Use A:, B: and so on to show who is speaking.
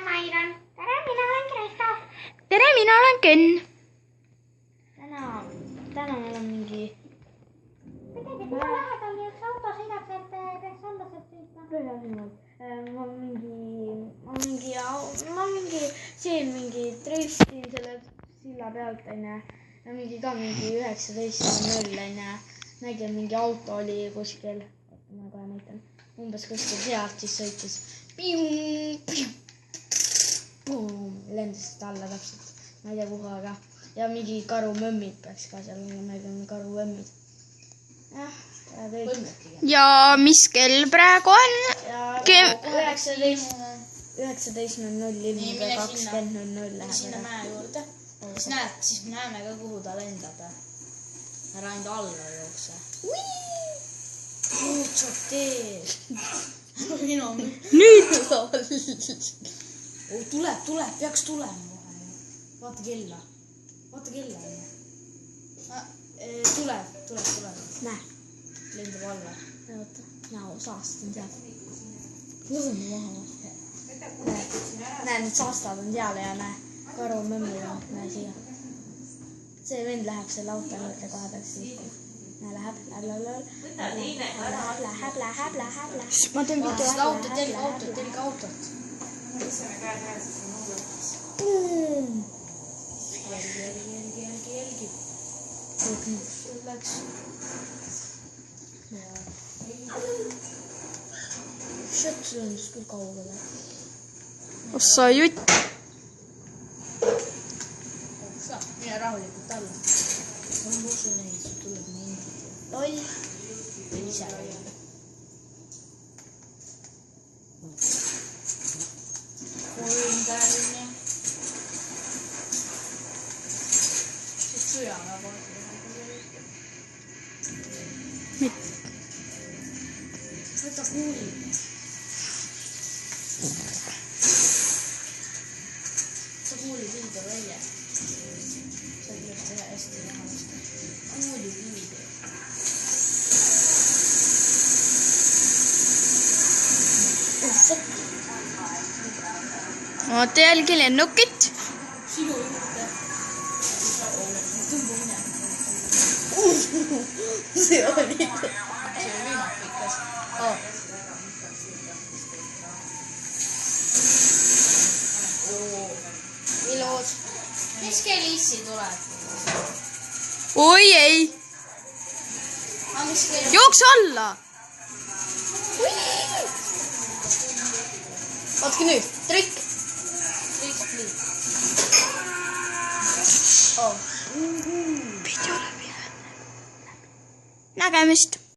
A: Mairon. Tere, mina olen Kristo.
B: Tere, mina olen Ken.
C: Täna meil on mingi...
A: Midagi tulla lähedal, nii üks auto sõidab, et peaks alla sealt sõitma.
C: Ma siin mingi tristin selle silla pealt, onju. Ja mingi 19:00, onju. Nägin, mingi auto oli kuskil. Ma kohe näitan. Umbes kuskil sealt siis sõitis. Lendas alla täpselt. Ma ei tea kuhu, aga... Ja mingi karumõmmid peaks ka seal olema, meil on karumõmmid.
B: Ja mis kell praegu on?
C: 19:00 ilmub ja 20:00 läheb.
D: Sinna mäe juurde. Siis me näeme ka, kuhu ta lendab. Ära ainult alla jookse. Mucho tee.
B: Nüüd!
D: Tuleb, peaks tulema kohe. Vaata kella. Tuleb.
C: Näe.
D: Lendab alla.
C: Oota, näo, saast on seal. Lõõnu maha. Näe, need saastad on seal ja näe. Karumõmmid on, näe siia. See vend läheb selle auto juurde kohe peaks liikuma. Näe, läheb.
B: Ma teen video.
D: Telge autot. Jälgi. Läks. Shit, see on just küll kaugele.
B: Ossa jutt.
D: Mine rahulikult alla. Ma usun neid, sul tuleb nii.
C: Loll.
D: Või ise loll. Täigne. Süja nagu. Võta kuuli. Sa kuuli pildi välja. Sa tuleb teha hästi vähemasti. Kuuli pildi.
B: Oota jälgi lennukit.
D: Sinu juurde. Tõmbu mine.
C: See oli.
D: See oli napikas. Ilus. Mis kell issi tuleb?
B: Oi ei.
D: Mis kell?
B: Jookse alla.
C: Vaatke nüüd, trikk.
B: Nägemist.